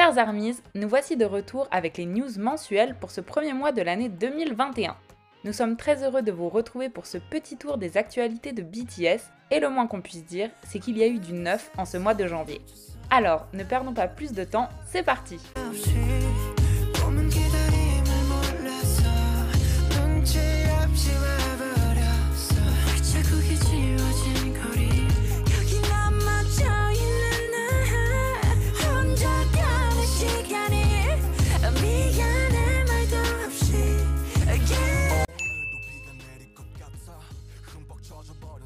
Chers ARMYs, nous voici de retour avec les news mensuelles pour ce premier mois de l'année 2021. Nous sommes très heureux de vous retrouver pour ce petit tour des actualités de BTS et le moins qu'on puisse dire, c'est qu'il y a eu du neuf en ce mois de janvier. Alors, ne perdons pas plus de temps, c'est parti!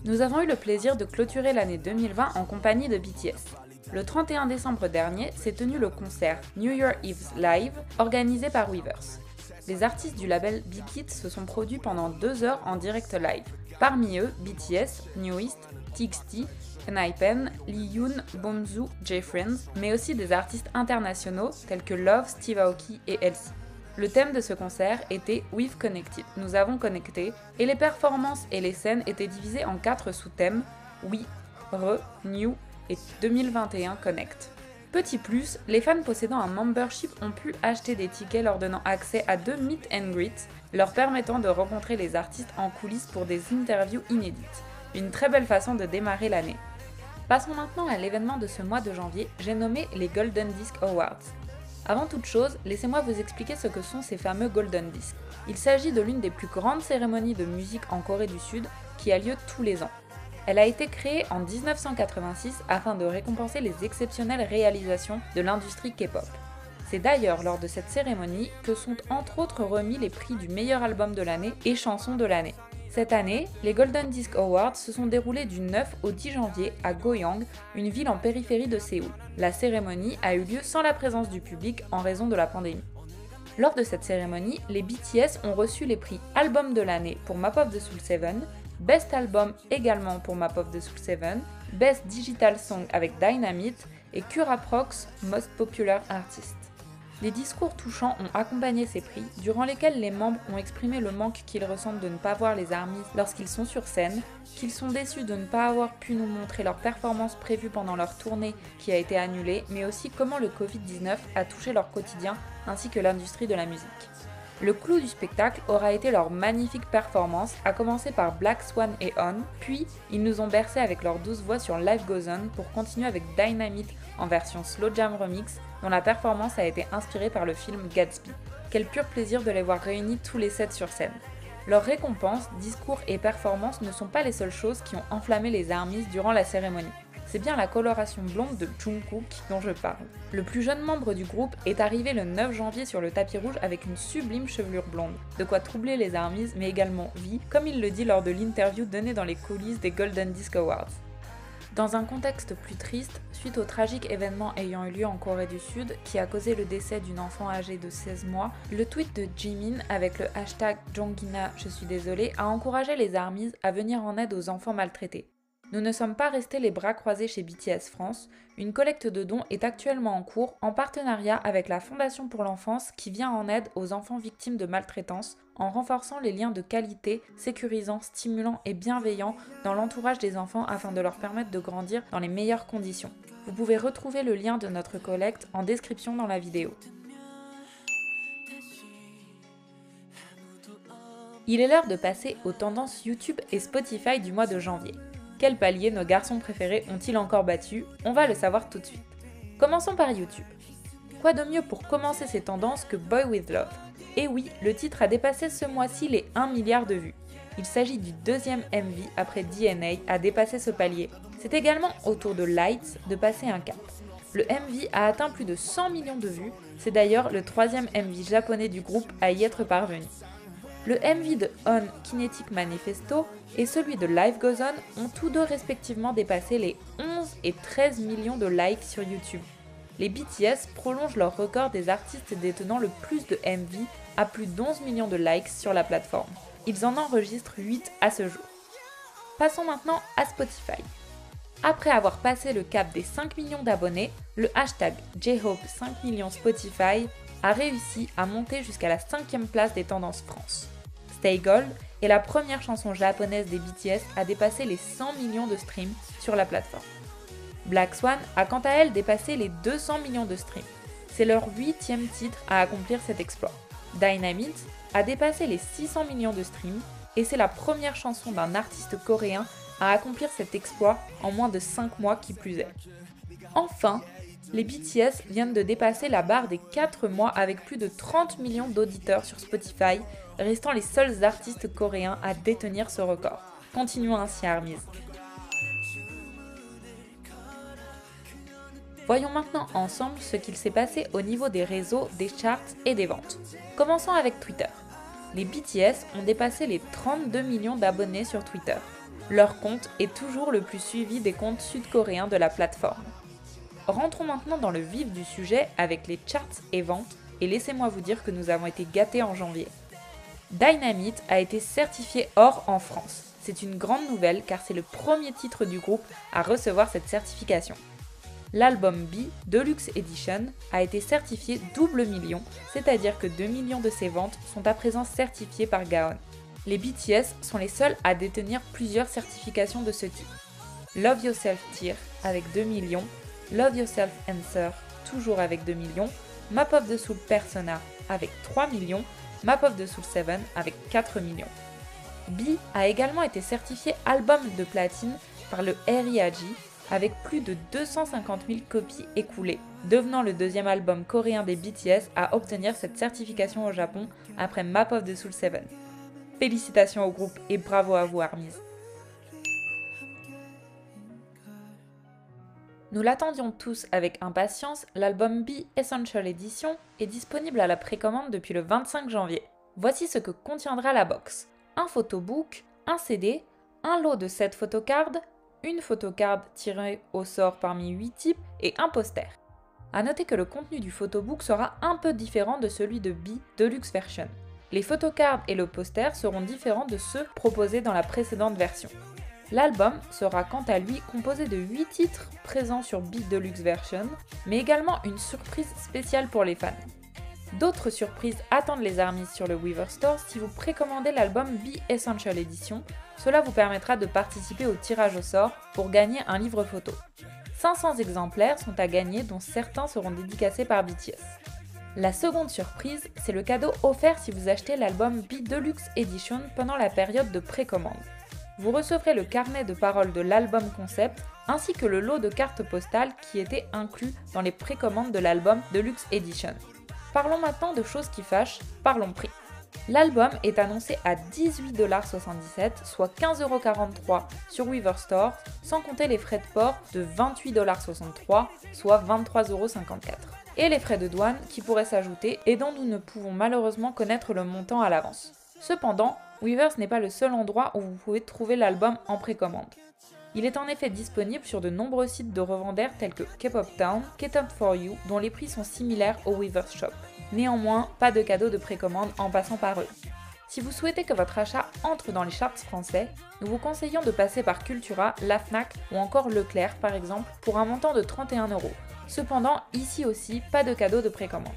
Nous avons eu le plaisir de clôturer l'année 2020 en compagnie de BTS. Le 31 décembre dernier s'est tenu le concert New Year Eve's Live organisé par Weverse. Les artistes du label Big Hit se sont produits pendant 2 heures en direct live. Parmi eux, BTS, Newest, TXT, Hypen, Lee Yoon, Bonzu, J-Friends, mais aussi des artistes internationaux tels que Love, Steve Aoki et Elsie. Le thème de ce concert était We've Connected, nous avons connecté, et les performances et les scènes étaient divisées en 4 sous-thèmes, We, Re, New et 2021 Connect. Petit plus, les fans possédant un membership ont pu acheter des tickets leur donnant accès à 2 meet and greets, leur permettant de rencontrer les artistes en coulisses pour des interviews inédites. Une très belle façon de démarrer l'année. Passons maintenant à l'événement de ce mois de janvier, j'ai nommé les Golden Disc Awards. Avant toute chose, laissez-moi vous expliquer ce que sont ces fameux Golden Discs. Il s'agit de l'une des plus grandes cérémonies de musique en Corée du Sud qui a lieu tous les ans. Elle a été créée en 1986 afin de récompenser les exceptionnelles réalisations de l'industrie K-pop. C'est d'ailleurs lors de cette cérémonie que sont entre autres remis les prix du meilleur album de l'année et chanson de l'année. Cette année, les Golden Disc Awards se sont déroulés du 9 au 10 janvier à Goyang, une ville en périphérie de Séoul. La cérémonie a eu lieu sans la présence du public en raison de la pandémie. Lors de cette cérémonie, les BTS ont reçu les prix Album de l'année pour Map of the Soul 7, Best Album également pour Map of the Soul 7, Best Digital Song avec Dynamite et Curaprox Most Popular Artist. Des discours touchants ont accompagné ces prix, durant lesquels les membres ont exprimé le manque qu'ils ressentent de ne pas voir les ARMYs lorsqu'ils sont sur scène, qu'ils sont déçus de ne pas avoir pu nous montrer leur performance prévue pendant leur tournée qui a été annulée, mais aussi comment le Covid-19 a touché leur quotidien ainsi que l'industrie de la musique. Le clou du spectacle aura été leur magnifique performance, à commencer par Black Swan et On, puis ils nous ont bercés avec leurs douces voix sur Life Goes On pour continuer avec Dynamite en version Slow Jam Remix, dont la performance a été inspirée par le film Gatsby. Quel pur plaisir de les voir réunis tous les 7 sur scène. Leurs récompenses, discours et performances ne sont pas les seules choses qui ont enflammé les ARMYs durant la cérémonie. C'est bien la coloration blonde de Jungkook dont je parle. Le plus jeune membre du groupe est arrivé le 9 janvier sur le tapis rouge avec une sublime chevelure blonde, de quoi troubler les ARMYs mais également V, comme il le dit lors de l'interview donnée dans les coulisses des Golden Disc Awards. Dans un contexte plus triste, suite au tragique événement ayant eu lieu en Corée du Sud qui a causé le décès d'une enfant âgée de 16 mois, le tweet de Jimin avec le hashtag Jongina je suis désolé a encouragé les ARMYs à venir en aide aux enfants maltraités. Nous ne sommes pas restés les bras croisés chez BTS France, une collecte de dons est actuellement en cours en partenariat avec la Fondation pour l'enfance qui vient en aide aux enfants victimes de maltraitance en renforçant les liens de qualité, sécurisant, stimulant et bienveillant dans l'entourage des enfants afin de leur permettre de grandir dans les meilleures conditions. Vous pouvez retrouver le lien de notre collecte en description dans la vidéo. Il est l'heure de passer aux tendances YouTube et Spotify du mois de janvier. Quel palier nos garçons préférés ont-ils encore battu? On va le savoir tout de suite. Commençons par YouTube. Quoi de mieux pour commencer ces tendances que Boy With Love? Et oui, le titre a dépassé ce mois-ci les 1 milliard de vues. Il s'agit du deuxième MV après DNA à dépasser ce palier. C'est également au tour de Lights de passer un cap. Le MV a atteint plus de 100 millions de vues, c'est d'ailleurs le 3e MV japonais du groupe à y être parvenu. Le MV de On Kinetic Manifesto et celui de Life Goes On ont tous deux respectivement dépassé les 11 et 13 millions de likes sur YouTube. Les BTS prolongent leur record des artistes détenant le plus de MV à plus d'11 millions de likes sur la plateforme. Ils en enregistrent 8 à ce jour. Passons maintenant à Spotify. Après avoir passé le cap des 5 millions d'abonnés, le hashtag J-Hope 5 millions Spotify a réussi à monter jusqu'à la 5e place des tendances France. Stay Gold est la première chanson japonaise des BTS à dépasser les 100 millions de streams sur la plateforme. Black Swan a quant à elle dépassé les 200 millions de streams. C'est leur 8e titre à accomplir cet exploit. Dynamite a dépassé les 600 millions de streams et c'est la première chanson d'un artiste coréen à accomplir cet exploit en moins de 5 mois qui plus est. Enfin, les BTS viennent de dépasser la barre des 4 mois avec plus de 30 millions d'auditeurs sur Spotify, restant les seuls artistes coréens à détenir ce record. Continuons ainsi ARMYs. Voyons maintenant ensemble ce qu'il s'est passé au niveau des réseaux, des charts et des ventes. Commençons avec Twitter. Les BTS ont dépassé les 32 millions d'abonnés sur Twitter. Leur compte est toujours le plus suivi des comptes sud-coréens de la plateforme. Rentrons maintenant dans le vif du sujet avec les charts et ventes, et laissez-moi vous dire que nous avons été gâtés en janvier. Dynamite a été certifié or en France. C'est une grande nouvelle car c'est le premier titre du groupe à recevoir cette certification. L'album B Deluxe Edition a été certifié double million, c'est-à-dire que 2 millions de ses ventes sont à présent certifiées par Gaon. Les BTS sont les seuls à détenir plusieurs certifications de ce type. Love Yourself Tear avec 2 millions, Love Yourself Answer toujours avec 2 millions, Map of the Soul Persona avec 3 millions, Map of the Soul 7 avec 4 millions. B a également été certifié album de platine par le RIAG avec plus de 250 000 copies écoulées, devenant le deuxième album coréen des BTS à obtenir cette certification au Japon après Map of the Soul 7. Félicitations au groupe et bravo à vous ARMYs. Nous l'attendions tous avec impatience, l'album B Essential Edition est disponible à la précommande depuis le 25 janvier. Voici ce que contiendra la box. Un photobook, un CD, un lot de 7 photocards, une photocard tirée au sort parmi 8 types et un poster. A noter que le contenu du photobook sera un peu différent de celui de B Deluxe Version. Les photocards et le poster seront différents de ceux proposés dans la précédente version. L'album sera quant à lui composé de 8 titres présents sur B Deluxe Version, mais également une surprise spéciale pour les fans. D'autres surprises attendent les ARMYs sur le Weverse Store si vous précommandez l'album B Essential Edition. Cela vous permettra de participer au tirage au sort pour gagner un livre photo. 500 exemplaires sont à gagner dont certains seront dédicacés par BTS. La seconde surprise, c'est le cadeau offert si vous achetez l'album B Deluxe Edition pendant la période de précommande. Vous recevrez le carnet de paroles de l'album concept ainsi que le lot de cartes postales qui était inclus dans les précommandes de l'album Deluxe Edition. Parlons maintenant de choses qui fâchent, parlons prix. L'album est annoncé à 18,77$, soit 15,43€ sur Weverse Store, sans compter les frais de port de 28,63$, soit 23,54€, et les frais de douane qui pourraient s'ajouter et dont nous ne pouvons malheureusement connaître le montant à l'avance. Cependant, Weverse n'est pas le seul endroit où vous pouvez trouver l'album en précommande. Il est en effet disponible sur de nombreux sites de revendeurs tels que K-Pop Town, K-Top4U, dont les prix sont similaires au Weverse Shop. Néanmoins, pas de cadeau de précommande en passant par eux. Si vous souhaitez que votre achat entre dans les charts français, nous vous conseillons de passer par Cultura, la Fnac ou encore Leclerc par exemple pour un montant de 31€. Cependant, ici aussi, pas de cadeau de précommande.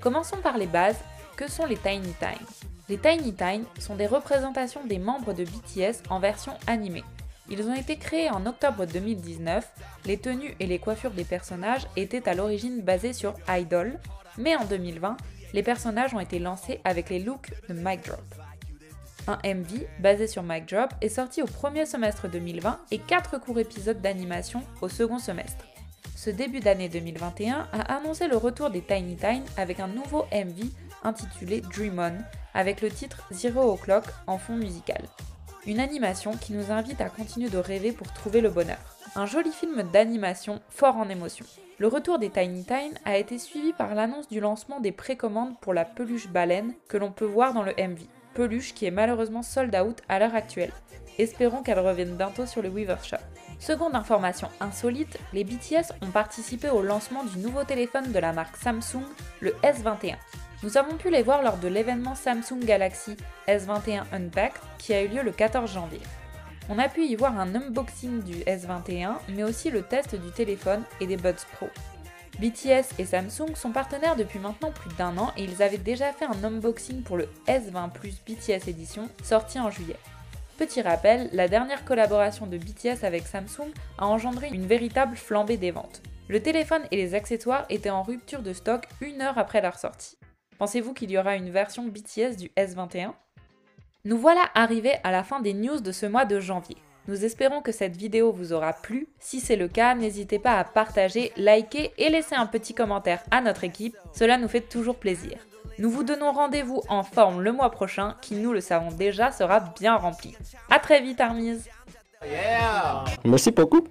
Commençons par les bases, que sont les Tiny Time. Les Tiny Time sont des représentations des membres de BTS en version animée. Ils ont été créés en octobre 2019, les tenues et les coiffures des personnages étaient à l'origine basées sur Idol, mais en 2020, les personnages ont été lancés avec les looks de Mic Drop. Un MV basé sur Mic Drop est sorti au premier semestre 2020 et 4 courts épisodes d'animation au second semestre. Ce début d'année 2021 a annoncé le retour des Tiny Time avec un nouveau MV intitulé Dream On, avec le titre Zero O'Clock en fond musical. Une animation qui nous invite à continuer de rêver pour trouver le bonheur. Un joli film d'animation fort en émotion. Le retour des Tiny Time a été suivi par l'annonce du lancement des précommandes pour la peluche baleine que l'on peut voir dans le MV. Peluche qui est malheureusement sold out à l'heure actuelle. Espérons qu'elle revienne bientôt sur le Weverse Shop. Seconde information insolite, les BTS ont participé au lancement du nouveau téléphone de la marque Samsung, le S21. Nous avons pu les voir lors de l'événement Samsung Galaxy S21 Unpacked qui a eu lieu le 14 janvier. On a pu y voir un unboxing du S21, mais aussi le test du téléphone et des Buds Pro. BTS et Samsung sont partenaires depuis maintenant plus d'1 an et ils avaient déjà fait un unboxing pour le S20 Plus BTS Edition sorti en juillet. Petit rappel, la dernière collaboration de BTS avec Samsung a engendré une véritable flambée des ventes. Le téléphone et les accessoires étaient en rupture de stock 1 heure après leur sortie. Pensez-vous qu'il y aura une version BTS du S21 ? Nous voilà arrivés à la fin des news de ce mois de janvier. Nous espérons que cette vidéo vous aura plu. Si c'est le cas, n'hésitez pas à partager, liker et laisser un petit commentaire à notre équipe. Cela nous fait toujours plaisir. Nous vous donnons rendez-vous en forme le mois prochain, qui nous le savons déjà sera bien rempli. A très vite Armise. Merci beaucoup.